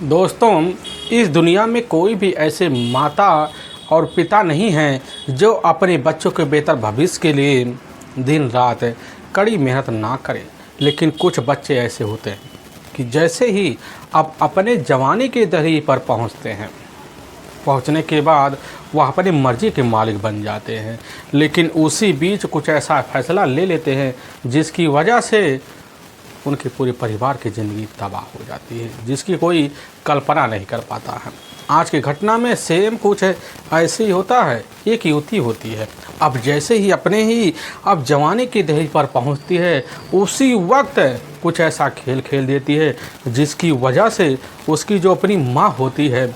दोस्तों, इस दुनिया में कोई भी ऐसे माता और पिता नहीं हैं जो अपने बच्चों के बेहतर भविष्य के लिए दिन रात कड़ी मेहनत ना करें। लेकिन कुछ बच्चे ऐसे होते हैं कि जैसे ही अब अपने जवानी के दरी पर पहुंचते हैं, पहुंचने के बाद वह अपनी मर्ज़ी के मालिक बन जाते हैं। लेकिन उसी बीच कुछ ऐसा फैसला ले लेते हैं जिसकी वजह से उनके पूरे परिवार की ज़िंदगी तबाह हो जाती है, जिसकी कोई कल्पना नहीं कर पाता है। आज की घटना में सेम कुछ ऐसे ही होता है। एक युवती होती है, अब जैसे ही अपने ही अब जवानी की दहलीज पर पहुंचती है, उसी वक्त कुछ ऐसा खेल खेल देती है जिसकी वजह से उसकी जो अपनी माँ होती है,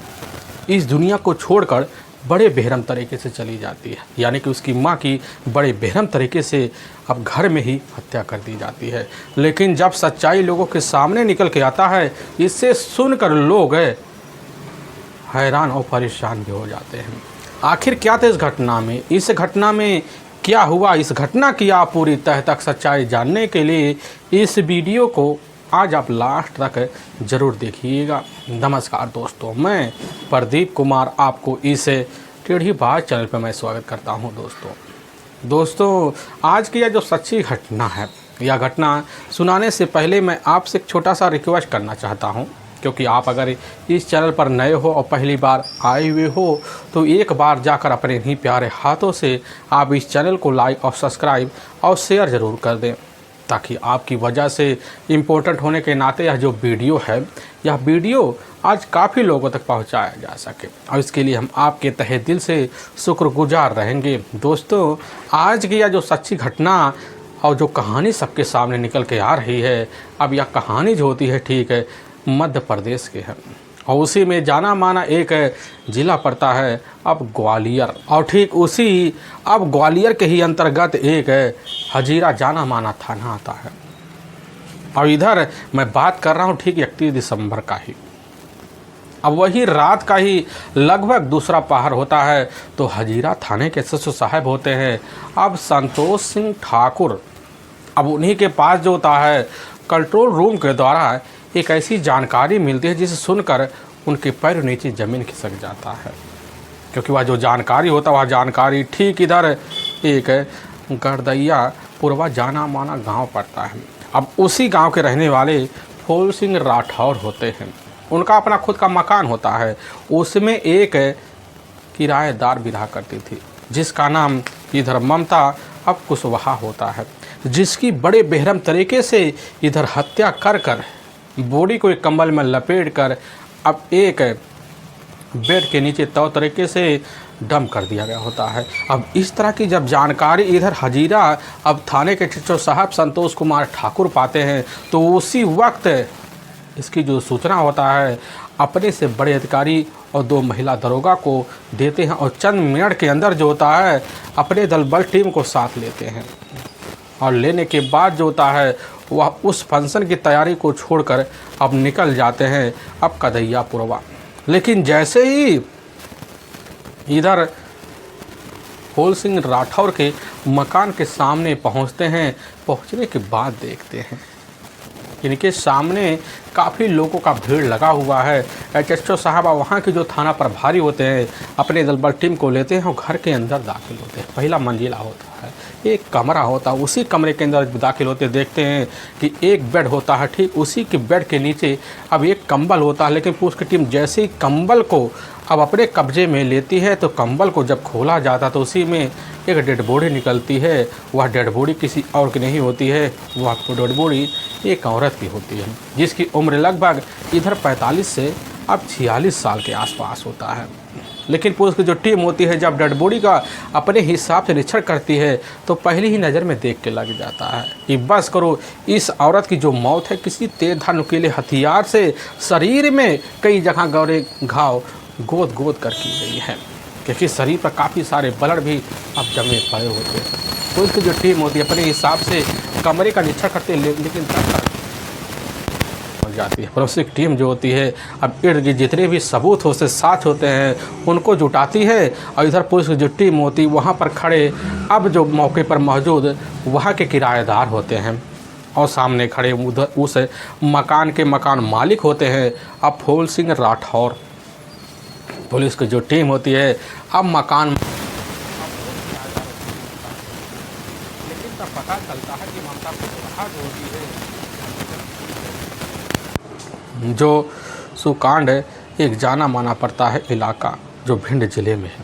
इस दुनिया को छोड़कर बड़े बेरहम तरीके से चली जाती है। यानी कि उसकी माँ की बड़े बेरहम तरीके से अब घर में ही हत्या कर दी जाती है। लेकिन जब सच्चाई लोगों के सामने निकल के आता है, इससे सुनकर लोग हैरान और परेशान भी हो जाते हैं। आखिर क्या था इस घटना में, इस घटना में क्या हुआ, इस घटना की आप पूरी तह तक सच्चाई जानने के लिए इस वीडियो को आज आप लास्ट तक ज़रूर देखिएगा। नमस्कार दोस्तों, मैं प्रदीप कुमार आपको इस टेढ़ी बात चैनल पर मैं स्वागत करता हूं। दोस्तों, आज की यह जो सच्ची घटना है, यह घटना सुनाने से पहले मैं आपसे एक छोटा सा रिक्वेस्ट करना चाहता हूं, क्योंकि आप अगर इस चैनल पर नए हो और पहली बार आए हुए हो तो एक बार जाकर अपने इन्हीं प्यारे हाथों से आप इस चैनल को लाइक और सब्सक्राइब और शेयर ज़रूर कर दें, ताकि आपकी वजह से इम्पोर्टेंट होने के नाते यह जो वीडियो है, यह वीडियो आज काफ़ी लोगों तक पहुंचाया जा सके, और इसके लिए हम आपके तहे दिल से शुक्रगुजार रहेंगे। दोस्तों, आज की यह जो सच्ची घटना और जो कहानी सबके सामने निकल के आ रही है, अब यह कहानी जो होती है, ठीक है, मध्य प्रदेश के है, और उसी में जाना माना एक ज़िला पड़ता है अब ग्वालियर, और ठीक उसी अब ग्वालियर के ही अंतर्गत एक हजीरा जाना माना थाना आता है। और इधर मैं बात कर रहा हूँ ठीक 31 दिसंबर का ही। अब वही रात का ही लगभग दूसरा पहर होता है, तो हजीरा थाने के ससुर साहब होते हैं अब संतोष सिंह ठाकुर। अब उन्हीं के पास जो होता है कंट्रोल रूम के द्वारा एक ऐसी जानकारी मिलती है जिसे सुनकर उनके पैर नीचे ज़मीन खिसक जाता है, क्योंकि वह जो जानकारी होता है, वह जानकारी ठीक इधर एक गरदैया पुरवा जाना माना गांव पड़ता है। अब उसी गांव के रहने वाले फूल सिंह राठौर होते हैं। उनका अपना खुद का मकान होता है, उसमें एक किराएदार भी रहा करती थी, जिसका नाम इधर ममता अब कुशवाहा होता है, जिसकी बड़े बेरहम तरीके से इधर हत्या कर कर बॉडी को एक कंबल में लपेट कर अब एक बेड के नीचे तौ तरीके से डम कर दिया गया होता है। अब इस तरह की जब जानकारी इधर हजीरा अब थाने के टीचर साहब संतोष कुमार ठाकुर पाते हैं, तो उसी वक्त इसकी जो सूचना होता है अपने से बड़े अधिकारी और 2 महिला दरोगा को देते हैं, और चंद मिनट के अंदर जो होता है अपने दल बल टीम को साथ लेते हैं, और लेने के बाद जो होता है वह उस फंक्शन की तैयारी को छोड़कर अब निकल जाते हैं अब कदैया पुरवा। लेकिन जैसे ही इधर फूल सिंह राठौर के मकान के सामने पहुंचते हैं, पहुंचने के बाद देखते हैं इनके सामने काफ़ी लोगों का भीड़ लगा हुआ है। एचएसओ साहब वहाँ के जो थाना प्रभारी होते हैं अपने दल बल टीम को लेते हैं और घर के अंदर दाखिल होते हैं। पहला मंजिला होता है, एक कमरा होता है, उसी कमरे के अंदर दाखिल होते देखते हैं कि एक बेड होता है, ठीक उसी के बेड के नीचे अब एक कंबल होता है। लेकिन पुलिस की टीम जैसे ही कंबल को अब अपने कब्जे में लेती है, तो कंबल को जब खोला जाता तो उसी में एक डेड बॉडी निकलती है। वह डेड बॉडी किसी और की नहीं होती है, वह डेड बॉडी एक औरत की होती है, जिसकी उम्र लगभग इधर 45 से अब 46 साल के आसपास होता है। लेकिन पुलिस की जो टीम होती है जब डेड बॉडी का अपने हिसाब से निरीक्षण करती है, तो पहली ही नज़र में देख के लग जाता है कि बस करो, इस औरत की जो मौत है किसी तेज धार नुकीले हथियार से शरीर में कई जगह गहरे घाव गोद गोद कर की गई है, क्योंकि शरीर पर काफ़ी सारे ब्लड भी अब जमे पड़े होते हैं। पुलिस की जो टीम होती है अपने हिसाब से कमरे का निरीक्षण करते हैं, लेकिन तब हो जाती है। फोरेंसिक टीम जो होती है अब इर्द गिर्द जितने भी सबूत होते साथ होते हैं उनको जुटाती है, और इधर पुलिस की जो टीम होती है वहाँ पर खड़े अब जो मौके पर मौजूद वहाँ के किराएदार होते हैं और सामने खड़े उधर उस मकान के मकान मालिक होते हैं अब फूल सिंह राठौर। पुलिस की जो टीम होती है अब मकान, लेकिन तब पता चलता है कि ममता कुशवाहा जो होती है, जो सुकांड एक जाना माना पड़ता है इलाका जो भिंड जिले में है,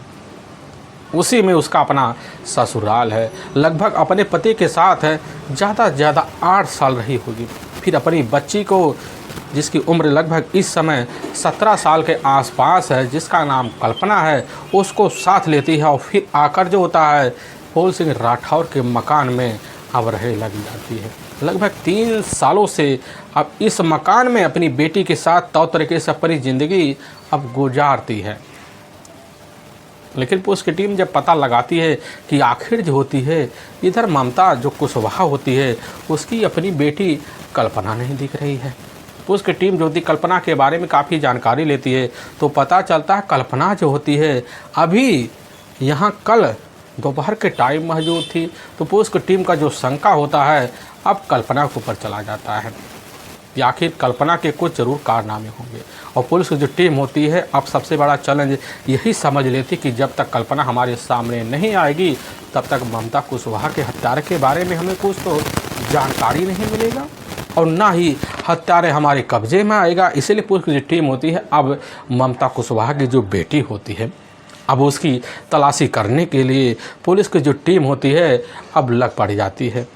उसी में उसका अपना ससुराल है। लगभग अपने पति के साथ है ज़्यादा से ज़्यादा 8 साल रही होगी। फिर अपनी बच्ची को, जिसकी उम्र लगभग इस समय 17 साल के आसपास है, जिसका नाम कल्पना है, उसको साथ लेती है और फिर आकर जो होता है फूल सिंह राठौर के मकान में अब रहने लग जाती है। लगभग 3 सालों से अब इस मकान में अपनी बेटी के साथ तौर तरीके से अपनी ज़िंदगी अब गुजारती है। लेकिन पुलिस की टीम जब पता लगाती है कि आखिर जो होती है इधर ममता जो कुशवाहा होती है उसकी अपनी बेटी कल्पना नहीं दिख रही है। पुलिस की टीम जो होती कल्पना के बारे में काफ़ी जानकारी लेती है तो पता चलता है कल्पना जो होती है अभी यहाँ कल दोपहर के टाइम मौजूद थी। तो पुलिस की टीम का जो शंका होता है अब कल्पना के ऊपर चला जाता है कि आखिर कल्पना के कुछ ज़रूर कारनामे होंगे। और पुलिस की जो टीम होती है अब सबसे बड़ा चैलेंज यही समझ लेती कि जब तक कल्पना हमारे सामने नहीं आएगी तब तक ममता कुशवाहा के हत्यारे के बारे में हमें कुछ तो जानकारी नहीं मिलेगा और ना ही हत्यारे हमारे कब्जे में आएगा। इसीलिए पुलिस की जो टीम होती है अब ममता कुशवाहा की जो बेटी होती है अब उसकी तलाशी करने के लिए पुलिस की जो टीम होती है अब लग पड़ जाती है।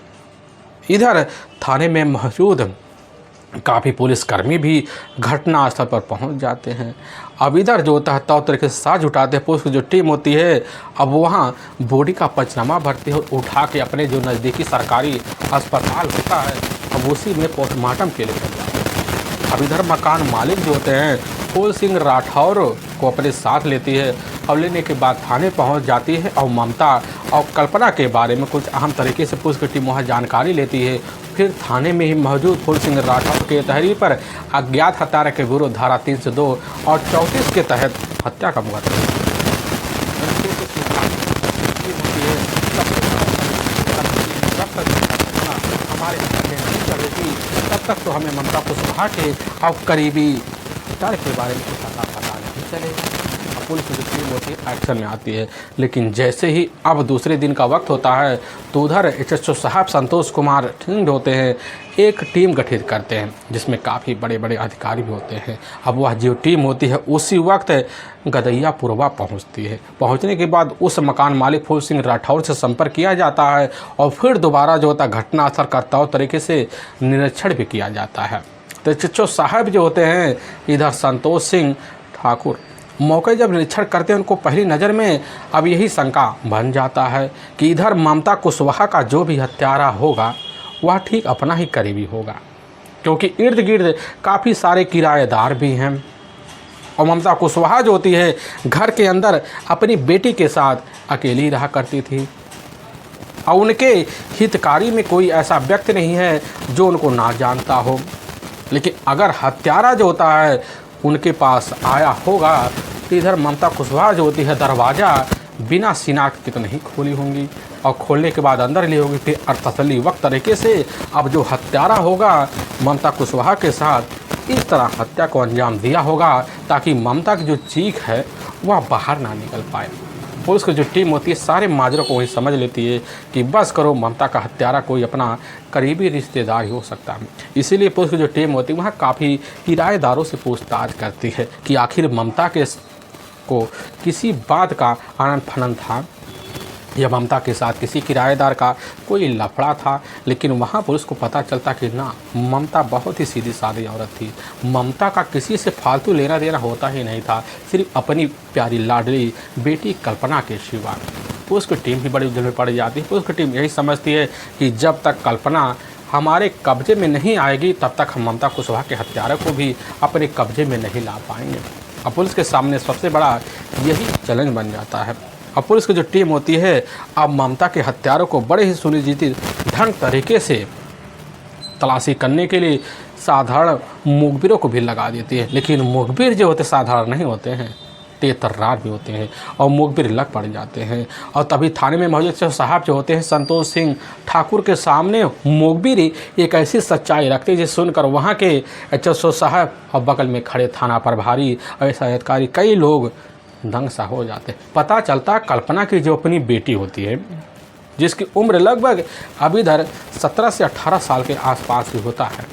इधर थाने में मौजूद काफ़ी पुलिसकर्मी भी घटनास्थल पर पहुंच जाते हैं। अब इधर जो होता है तौर तरीके से साज उठाते हैं। पुलिस की जो टीम होती है अब वहाँ बॉडी का पंचनामा भरती है और उठा के अपने जो नज़दीकी सरकारी अस्पताल होता है अब उसी में पोस्टमार्टम के लिए जाते हैं। अब इधर मकान मालिक जो होते हैं फूल सिंह राठौर को अपने साथ लेती है और लेने के बाद थाने पहुंच जाती है और ममता और कल्पना के बारे में कुछ अहम तरीके से पुलिस की टीम वहाँ जानकारी लेती है। फिर थाने में ही मौजूद फूल सिंह राठौर के तहरीर पर अज्ञात हत्यारे के विरुद्ध धारा 302 और 34 के तहत हत्या का मुकदमा हमारे नहीं चलेगी तब तक तो हमें ममता कुशवाहा के और करीबी हत्यारे के बारे में कुछ पता नहीं चलेगा। पुलिस की टीम होती है एक्शन में आती है। लेकिन जैसे ही अब दूसरे दिन का वक्त होता है तो उधर एसएचओ साहब संतोष कुमार ठिंड होते हैं एक टीम गठित करते हैं जिसमें काफ़ी बड़े बड़े अधिकारी भी होते हैं। अब वह जो टीम होती है उसी वक्त गदैया पुरवा पहुंचती है। पहुंचने के बाद उस मकान मालिक फूल सिंह राठौर से संपर्क किया जाता है और फिर दोबारा जो होता है घटनास्थल का तौर तरीके से निरीक्षण भी किया जाता है। तो एसएचओ साहब जो होते हैं इधर संतोष सिंह ठाकुर मौके जब निरीक्षण करते हैं उनको पहली नज़र में अब यही शंका बन जाता है कि इधर ममता कुशवाहा का जो भी हत्यारा होगा वह ठीक अपना ही करीबी होगा, क्योंकि इर्द गिर्द काफ़ी सारे किराएदार भी हैं और ममता कुशवाहा जो होती है घर के अंदर अपनी बेटी के साथ अकेली रहा करती थी और उनके हितकारी में कोई ऐसा व्यक्ति नहीं है जो उनको ना जानता हो। लेकिन अगर हत्यारा जो होता है उनके पास आया होगा तो इधर ममता कुशवाहा जो होती है दरवाज़ा बिना शिनाख्त के तो नहीं खोली होंगी और खोलने के बाद अंदर ली होगी। फिर तसल्ली वक्त तरीके से अब जो हत्यारा होगा ममता कुशवाहा के साथ इस तरह हत्या को अंजाम दिया होगा ताकि ममता की जो चीख है वह बाहर ना निकल पाए। पुलिस की जो टीम होती है सारे माजरों को वही समझ लेती है कि बस करो ममता का हत्यारा कोई अपना करीबी रिश्तेदार ही हो सकता है। इसीलिए पुलिस की जो टीम होती है वहाँ काफ़ी किराएदारों से पूछताछ करती है कि आखिर ममता के को किसी बात का आनन फनन था या ममता के साथ किसी किराएदार का कोई लफड़ा था। लेकिन वहाँ पुलिस को पता चलता कि ना, ममता बहुत ही सीधी सादी औरत थी। ममता का किसी से फालतू लेना देना होता ही नहीं था, सिर्फ अपनी प्यारी लाडली बेटी कल्पना के सिवा। पुलिस की टीम ही बड़ी उलझन में पड़ जाती है। पुलिस की टीम यही समझती है कि जब तक कल्पना हमारे कब्जे में नहीं आएगी तब तक हम ममता कुशवाहा के हत्यारे को भी अपने कब्जे में नहीं ला पाएंगे। अब पुलिस के सामने सबसे बड़ा यही चैलेंज बन जाता है। अब पुलिस की जो टीम होती है अब ममता के हत्यारों को बड़े ही सुनिश्चित ढंग तरीके से तलाशी करने के लिए साधारण मुखबिरों को भी लगा देती है। लेकिन मुखबिर जो होते साधारण नहीं होते हैं। तेज तर्रार भी होते हैं और मुखबिर लग पड़ जाते हैं। और तभी थाने में मौजूद एचओ साहब जो होते हैं संतोष सिंह ठाकुर के सामने मुखबिर एक ऐसी सच्चाई रखते हैं जिसे सुनकर वहाँ के एचओ साहब और बगल में खड़े थाना प्रभारी और ऐसा अधिकारी कई लोग दंग सा हो जाते हैं। पता चलता कल्पना की जो अपनी बेटी होती है, जिसकी उम्र लगभग अब इधर 17 से 18 साल के आसपास ही होता है,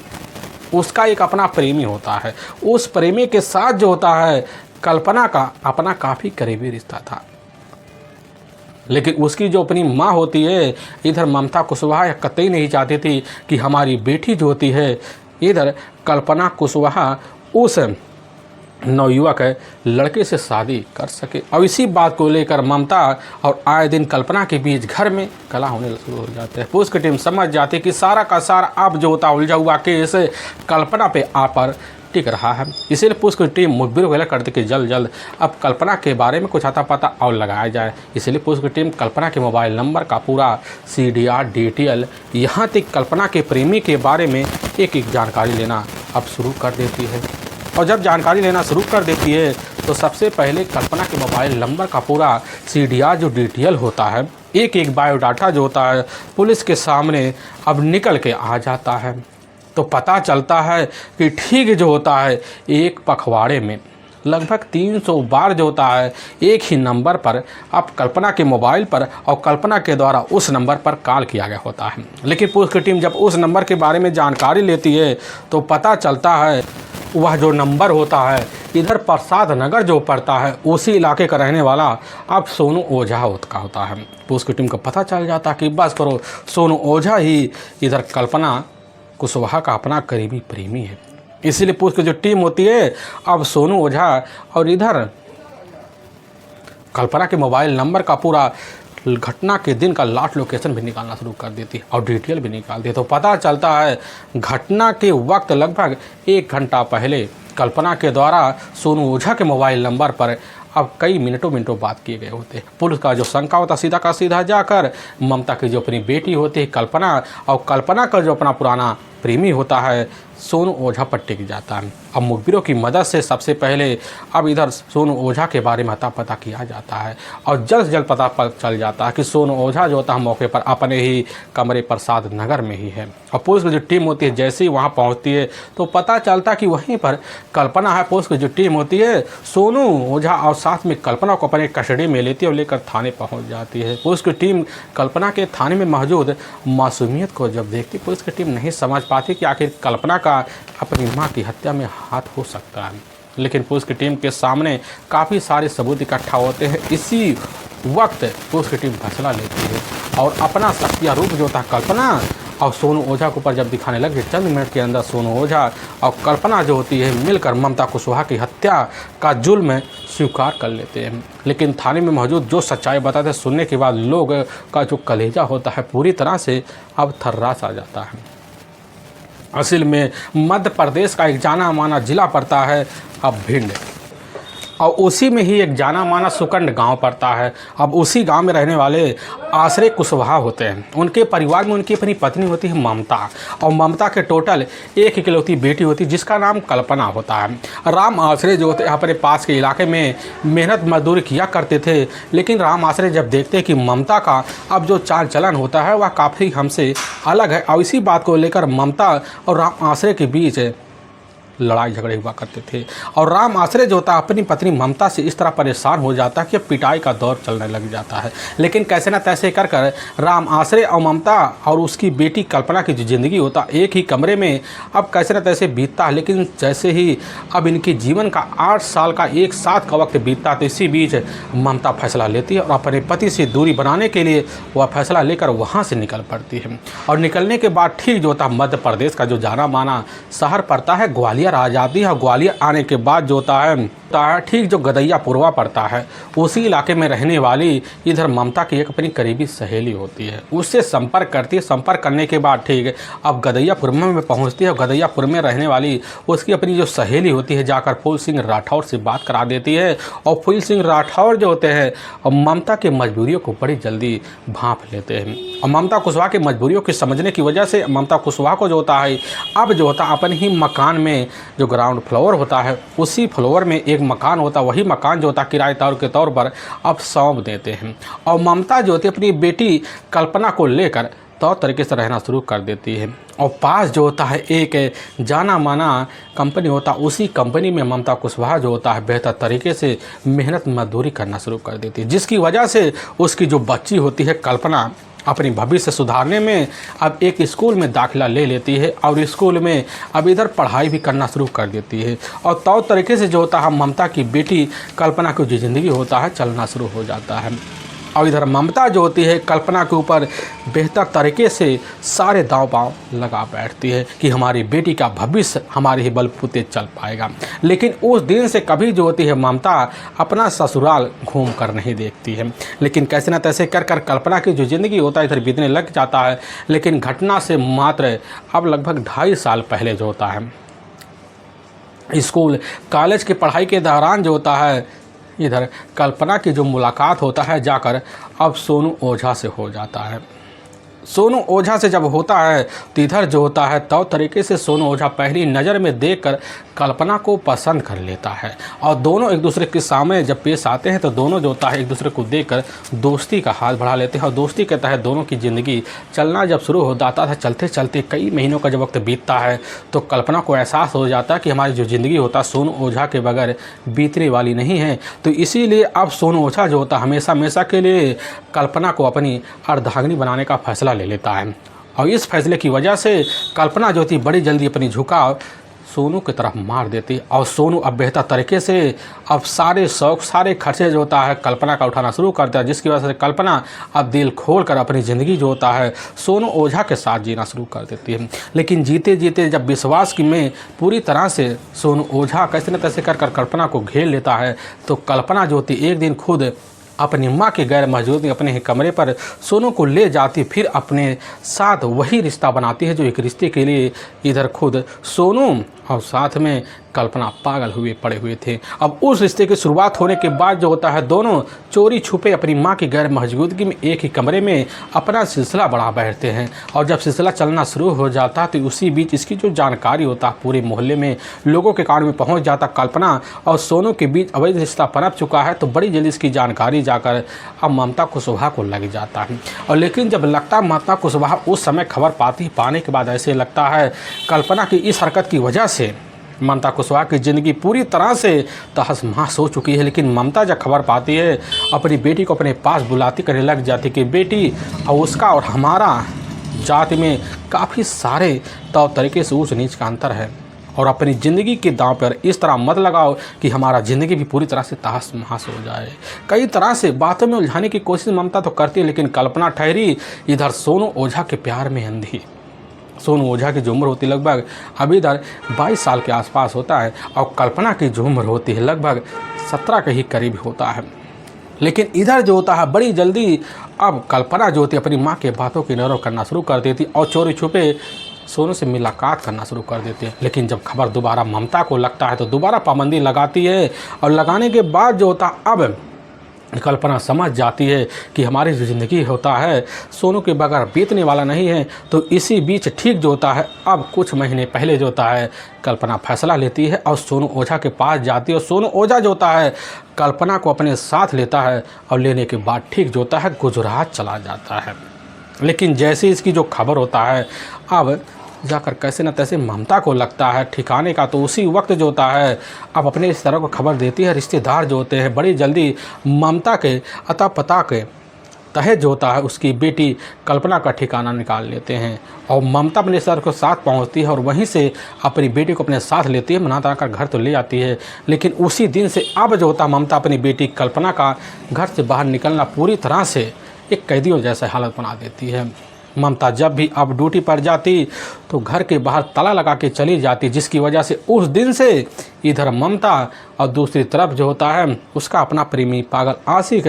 उसका एक अपना प्रेमी होता है। उस प्रेमी के साथ जो होता है कल्पना का अपना काफ़ी करीबी रिश्ता था। लेकिन उसकी जो अपनी माँ होती है इधर ममता कुशवाहा कतई नहीं चाहती थी कि हमारी बेटी जो होती है इधर कल्पना कुशवाहा उस नवयुवक लड़के से शादी कर सके। और इसी बात को लेकर ममता और आए दिन कल्पना के बीच घर में कला होने शुरू हो जाते हैं। पुलिस की टीम समझ जाती है कि सारा का सारा अब जो होता उलझा हुआ केस कल्पना पे आ पर टिक रहा है। इसीलिए पुलिस की टीम मुखबिर वगैरह करती कि जल्द अब कल्पना के बारे में कुछ आता पता और लगाया जाए। इसलिए पुलिस की टीम कल्पना के मोबाइल नंबर का पूरा CDR डिटेल यहाँ तक कल्पना के प्रेमी के बारे में एक एक जानकारी लेना अब शुरू कर देती है। और जब जानकारी लेना शुरू कर देती है तो सबसे पहले कल्पना के मोबाइल नंबर का पूरा CDR जो डिटेल होता है, एक एक बायोडाटा जो होता है पुलिस के सामने अब निकल के आ जाता है। तो पता चलता है कि ठीक जो होता है एक पखवाड़े में लगभग 300 बार जो होता है एक ही नंबर पर अब कल्पना के मोबाइल पर और कल्पना के द्वारा उस नंबर पर कॉल किया गया होता है। लेकिन पुलिस की टीम जब उस नंबर के बारे में जानकारी लेती है तो पता चलता है वह जो नंबर होता है इधर प्रसाद नगर जो पड़ता है उसी इलाके का रहने वाला अब सोनू ओझा का होता है। पुलिस की टीम को पता चल जाता कि बस करो सोनू ओझा ही इधर कल्पना कुशवाहा का अपना करीबी प्रेमी है। इसीलिए पुलिस की जो टीम होती है अब सोनू ओझा और इधर कल्पना के मोबाइल नंबर का पूरा घटना के दिन का लास्ट लोकेशन भी निकालना शुरू कर देती है और डिटेल भी निकालती है। तो पता चलता है घटना के वक्त लगभग 1 घंटा पहले कल्पना के द्वारा सोनू ओझा के मोबाइल नंबर पर अब कई मिनटों बात किए गए होते हैं। पुलिस का जो शंका होता सीधा का सीधा जाकर ममता की जो अपनी बेटी होती है कल्पना और कल्पना का जो अपना पुराना प्रेमी होता है सोनू ओझा पर टिक जाता है। अब मुखबिरों की मदद से सबसे पहले अब इधर सोनू ओझा के बारे में अता पता किया जाता है और जल्द से जल्द पता चल जाता है कि सोनू ओझा जो होता है मौके पर अपने ही कमरे प्रसाद नगर में ही है। और पुलिस की जो टीम होती है जैसे ही वहाँ पहुँचती है तो पता चलता कि वहीं पर कल्पना है। पुलिस की जो टीम होती है सोनू ओझा और साथ में कल्पना को अपने कस्टडी में लेती है और लेकर थाने पहुँच जाती है। पुलिस की टीम कल्पना के थाने में मौजूद मासूमियत को जब देखती पुलिस की टीम नहीं समझ पाती कि आखिर कल्पना का अपनी मां की हत्या में हाथ हो सकता है। लेकिन पुलिस की टीम के सामने काफ़ी सारे सबूत इकट्ठा होते हैं। इसी वक्त पुलिस की टीम फैसला लेती है और अपना शक्तिया रूप जो था कल्पना और सोनू ओझा के ऊपर जब दिखाने लगे चंद मिनट के अंदर सोनू ओझा और कल्पना जो होती है मिलकर ममता कुशवाहा की हत्या का जुल्म स्वीकार कर लेते हैं। लेकिन थाने में मौजूद जो सच्चाई बताते हैं सुनने के बाद लोग का जो कलेजा होता है पूरी तरह से अब थर्रास आ जाता है। असल में मध्य प्रदेश का एक जाना माना जिला पड़ता है अब भिंड और उसी में ही एक जाना माना सुकंड गांव पड़ता है। अब उसी गांव में रहने वाले आश्रय कुशवाहा होते हैं। उनके परिवार में उनकी अपनी पत्नी होती है ममता और ममता के टोटल एक इकलौती बेटी होती है जिसका नाम कल्पना होता है। राम आश्रय जो होते अपने पास के इलाके में मेहनत मजदूरी किया करते थे। लेकिन राम आश्रय जब देखते कि ममता का अब जो चाल चलन होता है वह काफ़ी हमसे अलग है और इसी बात को लेकर ममता और राम आश्रय के बीच लड़ाई झगड़े हुआ करते थे। और राम आश्रय जो होता है अपनी पत्नी ममता से इस तरह परेशान हो जाता है कि पिटाई का दौर चलने लग जाता है। लेकिन कैसे ना तैसे कर कर राम आश्रय और ममता और उसकी बेटी कल्पना की जो ज़िंदगी होता एक ही कमरे में अब कैसे ना तैसे बीतता है। लेकिन जैसे ही अब इनके जीवन का 8 साल का एक साथ का वक्त बीतता तो इसी बीच ममता फैसला लेती है और अपने पति से दूरी बनाने के लिए वह फैसला लेकर वहाँ से निकल पड़ती है। और निकलने के बाद ठीक जो होता है मध्य प्रदेश का जो जाना माना शहर पड़ता है ग्वालियर आ जाती है। ग्वालियर आने के बाद जो होता है ठीक जो गदैयापुरवा पड़ता है उसी इलाके में रहने वाली इधर ममता की एक अपनी करीबी सहेली होती है। उससे संपर्क करती है। संपर्क करने के बाद ठीक अब गदैयापुरवा में पहुंचती है। गदैयापुर में रहने वाली उसकी अपनी जो सहेली होती है जाकर फूल सिंह राठौर से बात करा देती है। और फूल सिंह राठौर जो होते हैं और ममता की मजबूरियों को बड़ी जल्दी भांप लेते हैं और ममता कुशवाहा की मजबूरियों की समझने की वजह से ममता कुशवाहा को जो होता है अब जो होता है अपने ही मकान में जो ग्राउंड फ्लोर होता है उसी फ्लोर में एक मकान होता है, वही मकान जो होता है किराएदार के तौर पर अब सौंप देते हैं। और ममता जो होती है अपनी बेटी कल्पना को लेकर तौर तरीके से रहना शुरू कर देती है। और पास जो होता है एक जाना माना कंपनी होता है, उसी कंपनी में ममता कुशवाहा जो होता है बेहतर तरीके से मेहनत मजदूरी करना शुरू कर देती है, जिसकी वजह से उसकी जो बच्ची होती है कल्पना अपनी भविष्य सुधारने में अब एक स्कूल में दाखिला ले लेती है और स्कूल में अब इधर पढ़ाई भी करना शुरू कर देती है। और तौर तरीके से जो होता है ममता की बेटी कल्पना की जो ज़िंदगी होता है चलना शुरू हो जाता है। और इधर ममता जो होती है कल्पना के ऊपर बेहतर तरीके से सारे दांव पांव लगा बैठती है कि हमारी बेटी का भविष्य हमारे ही बलबूते चल पाएगा। लेकिन उस दिन से कभी जो होती है ममता अपना ससुराल घूम कर नहीं देखती है, लेकिन कैसे न तैसे कर कर कल्पना की जो ज़िंदगी होता है इधर बीतने लग जाता है। लेकिन घटना से मात्र अब लगभग 2.5 साल पहले जो होता है स्कूल कॉलेज की पढ़ाई के दौरान जो होता है इधर कल्पना की जो मुलाकात होता है जाकर अब सोनू ओझा से हो जाता है। सोनू ओझा से जब होता है तो इधर जो होता है तो तरीके से सोनू ओझा पहली नज़र में देखकर कल्पना को पसंद कर लेता है। और दोनों एक दूसरे के सामने जब पेश आते हैं तो दोनों जो होता है एक दूसरे को देखकर दोस्ती का हाथ बढ़ा लेते हैं। और दोस्ती के तहत दोनों की ज़िंदगी चलना जब शुरू हो जाता था, चलते चलते कई महीनों का जब वक्त बीतता है तो कल्पना को एहसास हो जाता है कि हमारी जो ज़िंदगी होता है सोनू ओझा के बगैर बीतने वाली नहीं है। तो इसीलिए अब सोनू ओझा जो होता है हमेशा हमेशा के लिए कल्पना को अपनी अर्धांगिनी बनाने का फैसला ले लेता है। और इस फैसले की वजह से कल्पना जो थी बड़ी जल्दी अपनी झुकाव सोनू की तरफ मार देती। और सोनू अब बेहतर तरीके से अब सारे शौक सारे खर्चे जो होता है कल्पना का उठाना शुरू करता है, जिसकी वजह से कल्पना अब दिल खोल कर अपनी ज़िंदगी जो होता है सोनू ओझा के साथ जीना शुरू कर देती है। लेकिन जीते जीते जब विश्वास की में पूरी तरह से सोनू ओझा कैसे न तैसे कर कल्पना को घेर लेता है तो कल्पना जो होती एक दिन खुद अपनी माँ के गैर मौजूदगी अपने ही कमरे पर सोनू को ले जाती, फिर अपने साथ वही रिश्ता बनाती है जो एक रिश्ते के लिए इधर खुद सोनू और साथ में कल्पना पागल हुए पड़े हुए थे। अब उस रिश्ते की शुरुआत होने के बाद जो होता है दोनों चोरी छुपे अपनी माँ की गैर मौजूदगी में एक ही कमरे में अपना सिलसिला बढ़ा बैठते हैं। और जब सिलसिला चलना शुरू हो जाता है तो उसी बीच इसकी जो जानकारी होता है पूरे मोहल्ले में लोगों के कान में पहुँच जाता। कल्पना और सोनू के बीच अवैध रिश्ता पनप चुका है तो बड़ी जल्दी इसकी जानकारी जाकर अब ममता कुशवाहा को लग जाता है। और लेकिन जब लगता है ममता कुशवाहा उस समय खबर पाने के बाद ऐसे लगता है कल्पना की इस हरकत की वजह से ममता कुशवाहा की ज़िंदगी पूरी तरह से तहस महस हो चुकी है। लेकिन ममता जब खबर पाती है अपनी बेटी को अपने पास बुलाती करने लग जाती कि बेटी और उसका और हमारा जाति में काफ़ी सारे तौर तरीके से ऊंच नीच का अंतर है और अपनी ज़िंदगी के दांव पर इस तरह मत लगाओ कि हमारा ज़िंदगी भी पूरी तरह से तहस महस हो जाए। कई तरह से बातों में उलझाने की कोशिश ममता तो करती है, लेकिन कल्पना ठहरी इधर सोनू ओझा के प्यार में अंधी। सोनू ओझा की जो उम्र होती है लगभग अभी इधर 22 साल के आसपास होता है और कल्पना की जो उम्र होती है लगभग 17 के ही करीब होता है। लेकिन इधर जो होता है बड़ी जल्दी अब कल्पना जो होती है अपनी माँ के बातों की नज़र करना शुरू कर देती और चोरी छुपे सोनू से मुलाकात करना शुरू कर देती है। लेकिन जब खबर दोबारा ममता को लगता है तो दोबारा पाबंदी लगाती है और लगाने के बाद जो होता अब कल्पना समझ जाती है कि हमारी जो ज़िंदगी होता है सोनू के बगैर बीतने वाला नहीं है। तो इसी बीच ठीक जो होता है अब कुछ महीने पहले जो होता है कल्पना फैसला लेती है और सोनू ओझा के पास जाती है और सोनू ओझा जो होता है कल्पना को अपने साथ लेता है और लेने के बाद ठीक जो होता है गुजरात चला जाता है। लेकिन जैसे इसकी जो खबर होता है अब जाकर कैसे न तैसे ममता को लगता है ठिकाने का, तो उसी वक्त जो होता है अब अपने इस तरह को खबर देती है। रिश्तेदार जो होते हैं बड़ी जल्दी ममता के अता पता के तहत जो होता है उसकी बेटी कल्पना का ठिकाना निकाल लेते हैं और ममता अपने सर को साथ पहुंचती है और वहीं से अपनी बेटी को अपने साथ लेती है, मना कर घर तो ले आती है। लेकिन उसी दिन से अब जो होता है ममता अपनी बेटी कल्पना का घर से बाहर निकलना पूरी तरह से एक कैदियों जैसा हालत बना देती है। ममता जब भी अब ड्यूटी पर जाती तो घर के बाहर ताला लगा के चली जाती, जिसकी वजह से उस दिन से इधर ममता और दूसरी तरफ जो होता है उसका अपना प्रेमी पागल आशिक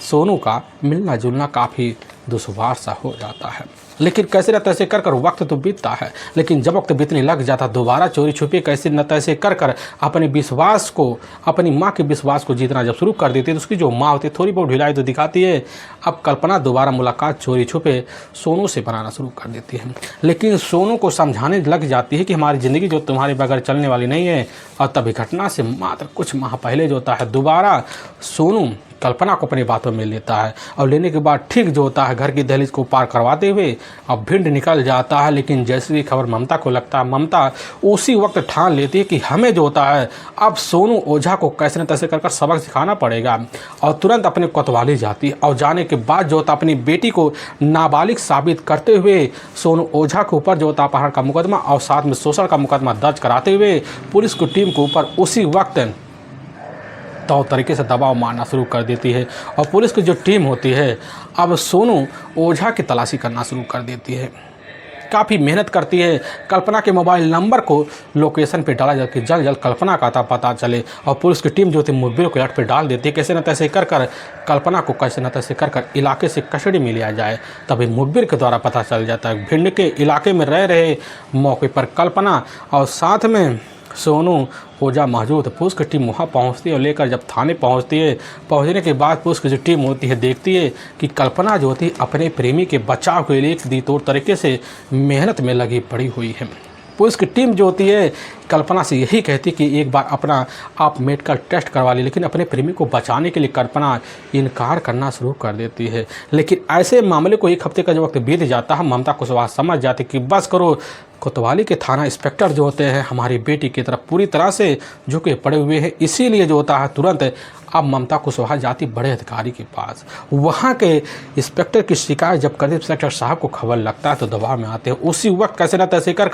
सोनू का मिलना जुलना काफ़ी दुश्वार सा हो जाता है। लेकिन कैसे न तैसे कर वक्त तो बीतता है, लेकिन जब वक्त बीतने लग जाता दोबारा चोरी छुपे कैसे न तैसे कर अपने विश्वास को, अपनी माँ के विश्वास को जीतना जब शुरू कर देती है तो उसकी जो माँ होती है थोड़ी बहुत ढिलाई तो दिखाती है। अब कल्पना दोबारा मुलाकात चोरी छुपे सोनू से बनाना शुरू कर देती है, लेकिन सोनू को समझाने लग जाती है कि हमारी ज़िंदगी जो तुम्हारे बगैर चलने वाली नहीं है। और तभी घटना से मात्र कुछ माह पहले जो होता है दोबारा सोनू कल्पना को अपनी बातों में लेता है और लेने के बाद ठीक जो होता है घर की दहलीज को पार करवाते हुए अब भिंड निकल जाता है। लेकिन जैसे ही खबर ममता को लगता है, ममता उसी वक्त ठान लेती है कि हमें जो होता है अब सोनू ओझा को कैसे न तैसे कर सबक सिखाना पड़ेगा और तुरंत अपने कोतवाली जाती है। और जाने के बाद जो होता अपनी बेटी को नाबालिग साबित करते हुए सोनू ओझा के ऊपर जो होता अपहरण का मुकदमा और साथ में शोषण का मुकदमा दर्ज कराते हुए पुलिस की टीम के ऊपर उसी वक्त तो तरीके से दबाव मारना शुरू कर देती है। और पुलिस की जो टीम होती है अब सोनू ओझा की तलाशी करना शुरू कर देती है, काफ़ी मेहनत करती है। कल्पना के मोबाइल नंबर को लोकेशन पे डाला जाकर जल्द जल्द कल्पना का पता चले और पुलिस की टीम जो थी मुखबिर को अलर्ट पे डाल देती है। कैसे न तैसे कर कल्पना को कैसे न तैसे कर इलाके से कस्टडी में लिया जाए। तभी मुखबिर के द्वारा पता चल जाता है भिंड के इलाके में रह रहे मौके पर कल्पना और साथ में सोनू ओझा मौजूद। पुलिस की टीम वहाँ पहुँचती है और लेकर जब थाने पहुँचती है, पहुँचने के बाद पुलिस की जो टीम होती है देखती है कि कल्पना जो होती है अपने प्रेमी के बचाव के लिए दी तौर तरीके से मेहनत में लगी पड़ी हुई है। पुलिस की टीम जो होती है कल्पना से यही कहती कि एक बार अपना आप मेडिकल टेस्ट करवा ली, लेकिन अपने प्रेमी को बचाने के लिए कल्पना इनकार करना शुरू कर देती है। लेकिन ऐसे मामले को 1 हफ्ते का जो वक्त बीत जाता है ममता कुशवाहा समझ जाती कि बस करो, कोतवाली के थाना इंस्पेक्टर जो होते हैं हमारी बेटी की तरफ पूरी तरह से झुके पड़े हुए हैं। इसीलिए जो होता है तुरंत अब ममता कुशवाहा जाती बड़े अधिकारी के पास। वहाँ के इंस्पेक्टर की शिकायत जब करते इंस्पेक्टर साहब को खबर लगता है तो दबाव में आते हैं। उसी वक्त कैसे न तैसे कर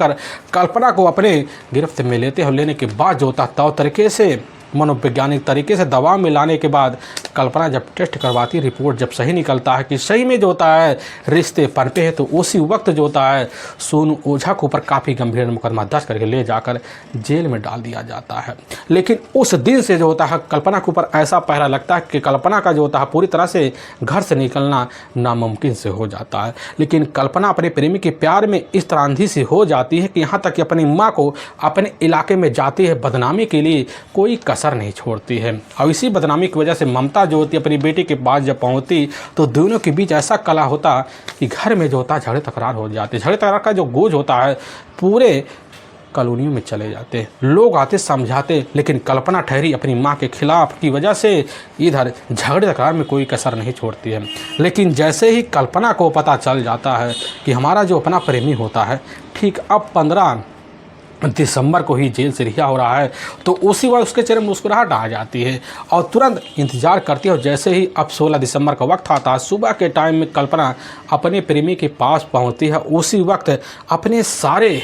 कल्पना को अपने गिरफ्त में लेते हैं और लेने के बाद जो होता है तरीके से मनोवैज्ञानिक तरीके से दबाव में लाने के बाद कल्पना जब टेस्ट करवाती है, रिपोर्ट जब सही निकलता है कि सही में जो होता है रिश्ते पनपे हैं, तो उसी वक्त जो होता है सोनू ओझा के ऊपर काफ़ी गंभीर मुकदमा दर्ज करके ले जाकर जेल में डाल दिया जाता है। लेकिन उस दिन से जो होता है कल्पना के ऊपर ऐसा पहरा लगता है कि कल्पना का जो होता है पूरी तरह से घर से निकलना नामुमकिन से हो जाता है। लेकिन कल्पना अपने प्रेमी के प्यार में इस तरह अंधी सी हो जाती है कि यहाँ तक कि अपनी माँ को अपने इलाके में जाती है बदनामी के लिए कोई कसर नहीं छोड़ती है। और इसी बदनामी की वजह से ममता जो होती है अपनी बेटी के पास जब पहुंचती तो दोनों के बीच ऐसा कला होता कि घर में जो होता है झगड़े तकरार हो जाते। झगड़े तकरार का जो गोज होता है पूरे कॉलोनियों में चले जाते, लोग आते समझाते, लेकिन कल्पना ठहरी अपनी माँ के खिलाफ की वजह से इधर झगड़े तकरार में कोई कसर नहीं छोड़ती है। लेकिन जैसे ही कल्पना को पता चल जाता है कि हमारा जो अपना प्रेमी होता है ठीक अब 15 दिसंबर को ही जेल से रिहा हो रहा है, तो उसी वक्त उसके चेहरे में मुस्कुराहट आ जाती है और तुरंत इंतजार करती है। और जैसे ही अब 16 दिसंबर का वक्त आता है, सुबह के टाइम में कल्पना अपने प्रेमी के पास पहुंचती है। उसी वक्त अपने सारे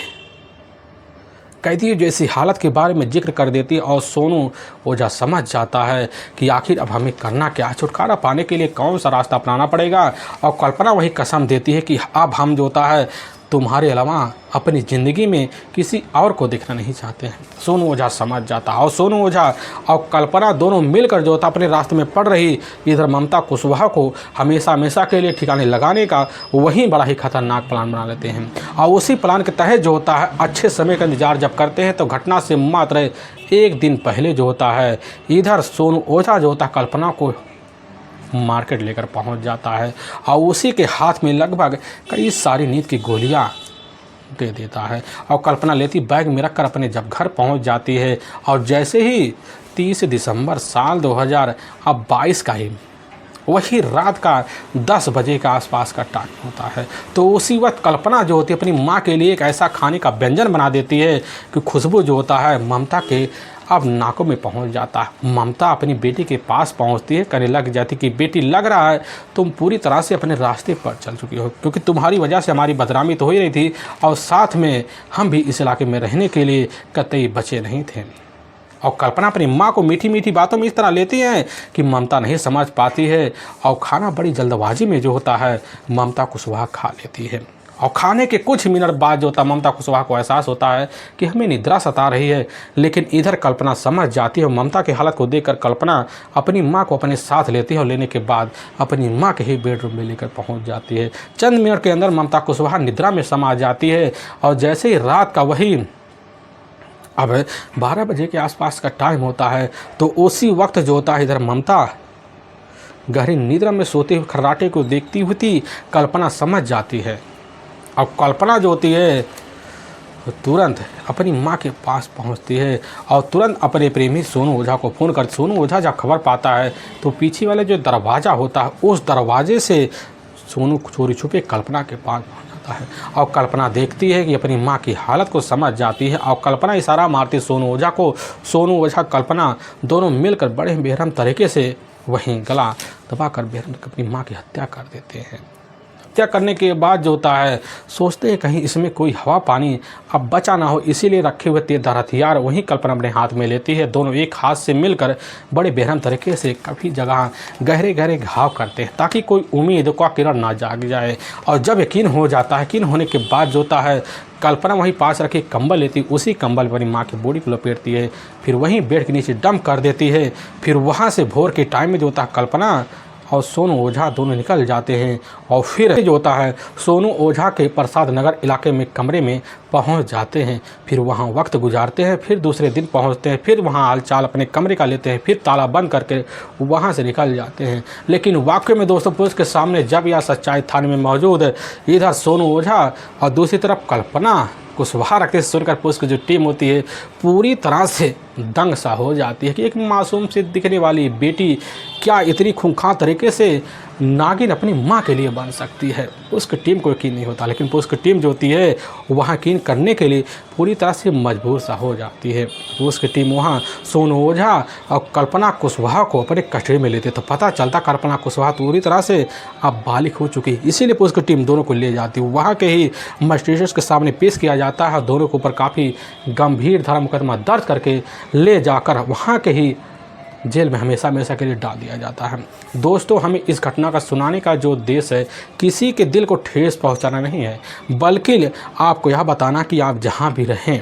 कैदी जैसी हालत के बारे में जिक्र कर देती है और सोनू ओझा समझ जाता है कि आखिर अब हमें करना क्या, छुटकारा पाने के लिए कौन सा रास्ता अपनाना पड़ेगा। और कल्पना वही कसम देती है कि अब हम जो होता है तुम्हारे अलावा अपनी ज़िंदगी में किसी और को देखना नहीं चाहते हैं। सोनू ओझा समझ जाता है और सोनू ओझा और कल्पना दोनों मिलकर जो था अपने रास्ते में पड़ रही इधर ममता कुशवाहा को हमेशा हमेशा के लिए ठिकाने लगाने का वही बड़ा ही खतरनाक प्लान बना लेते हैं। और उसी प्लान के तहत जो होता है अच्छे समय का इंतजार जब करते हैं तो घटना से मात्र 1 दिन पहले जो होता है इधर सोनू ओझा जो होता है कल्पना को मार्केट लेकर पहुंच जाता है और उसी के हाथ में लगभग कई सारी नींद की गोलियां दे देता है। और कल्पना लेती बैग में रखकर अपने जब घर पहुंच जाती है और जैसे ही 30 दिसंबर साल 2022 का ही वही रात का 10 बजे का आसपास का टाइम होता है, तो उसी वक्त कल्पना जो होती है अपनी माँ के लिए एक ऐसा खाने का व्यंजन बना देती है कि खुशबू जो होता है ममता के अब नाकों में पहुंच जाता है। ममता अपनी बेटी के पास पहुंचती है, कहने लग जाती कि बेटी लग रहा है तुम पूरी तरह से अपने रास्ते पर चल चुकी हो, क्योंकि तुम्हारी वजह से हमारी बदनामी तो हो ही रही थी और साथ में हम भी इस इलाके में रहने के लिए कतई बचे नहीं थे। और कल्पना अपनी माँ को मीठी मीठी बातों में इस तरह लेती हैं कि ममता नहीं समझ पाती है और खाना बड़ी जल्दबाजी में जो होता है ममता कुशवाहा खा लेती है। और खाने के कुछ मिनट बाद जो था ममता कुशवाहा को एहसास होता है कि हमें निद्रा सता रही है, लेकिन इधर कल्पना समझ जाती है। ममता की हालत को देखकर कल्पना अपनी मां को अपने साथ लेती है और लेने के बाद अपनी मां के ही बेडरूम में लेकर पहुंच जाती है। चंद मिनट के अंदर ममता कुशवाहा निद्रा में समा जाती है और जैसे ही रात का वही अब 12 बजे के आसपास का टाइम होता है, तो उसी वक्त जो होता है इधर ममता गहरी निद्रा में सोते हुए खर्राटे को देखती हुई कल्पना समझ जाती है। अब कल्पना जो होती है तो तुरंत अपनी माँ के पास पहुंचती है और तुरंत अपने प्रेमी सोनू ओझा को फ़ोन करती। सोनू ओझा जब खबर पाता है तो पीछे वाले जो दरवाज़ा होता है उस दरवाजे से सोनू चोरी छुपे कल्पना के पास पहुंच जाता है और कल्पना देखती है कि अपनी माँ की हालत को समझ जाती है और कल्पना इशारा मारती सोनू ओझा को। सोनू ओझा कल्पना दोनों मिलकर बड़े बेरहम तरीके से वहीं गला दबाकर बेरहम अपनी माँ की हत्या कर देते हैं। हत्या करने के बाद जो होता है सोचते हैं कहीं इसमें कोई हवा पानी अब बचा ना हो, इसीलिए रखे हुए तेजधार हथियार वहीं कल्पना अपने हाथ में लेती है। दोनों एक हाथ से मिलकर बड़े बेरहम तरीके से काफ़ी जगह गहरे गहरे घाव करते हैं ताकि कोई उम्मीद का किरण ना जाग जाए। और जब यकीन हो जाता है, यकीन होने के बाद जो होता है कल्पना वहीं पास रखी कंबल लेती, उसी कंबल पर अपनी माँ की बॉडी को लपेटती है, फिर वहीं बेड के नीचे डंप कर देती है। फिर वहाँ से भोर के टाइम में जो होता है कल्पना और सोनू ओझा दोनों निकल जाते हैं और फिर जो होता है सोनू ओझा के प्रसाद नगर इलाके में कमरे में पहुंच जाते हैं। फिर वहां वक्त गुजारते हैं, फिर दूसरे दिन पहुंचते हैं, फिर वहां हालचाल अपने कमरे का लेते हैं, फिर ताला बंद करके वहां से निकल जाते हैं। लेकिन वाकई में दोस्तों पुलिस के सामने जब यह सच्चाई थाने में मौजूद है, इधर सोनू ओझा और दूसरी तरफ कल्पना कुशवाहा रखते सुनकर पुलिस की जो टीम होती है पूरी तरह से दंग सा हो जाती है कि एक मासूम से दिखने वाली बेटी क्या इतनी खूंखार तरीके से नागिन अपनी माँ के लिए बन सकती है। उसकी टीम को यकीन नहीं होता, लेकिन पुलिस की टीम जो होती है वहाँ यकीन करने के लिए पूरी तरह से मजबूर सा हो जाती है। पुलिस की टीम वहाँ सोनू ओझा और कल्पना कुशवाहा को अपने कस्टडी में लेते तो पता चलता कल्पना कुशवाहा पूरी तरह से अब बालिग हो चुकी है, इसीलिए पुलिस की टीम दोनों को ले जाती है। वहाँ के ही मजिस्ट्रेट के सामने पेश किया जाता है, दोनों के ऊपर काफ़ी गंभीर धारा मुकदमा दर्ज करके ले जाकर वहाँ के ही जेल में हमेशा हमेशा के लिए डाल दिया जाता है। दोस्तों हमें इस घटना का सुनाने का जो उद्देश्य है किसी के दिल को ठेस पहुंचाना नहीं है, बल्कि आपको यह बताना कि आप जहां भी रहें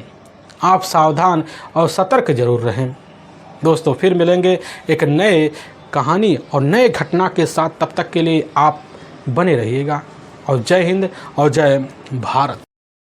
आप सावधान और सतर्क जरूर रहें। दोस्तों फिर मिलेंगे एक नए कहानी और नए घटना के साथ, तब तक के लिए आप बने रहिएगा और जय हिंद और जय भारत।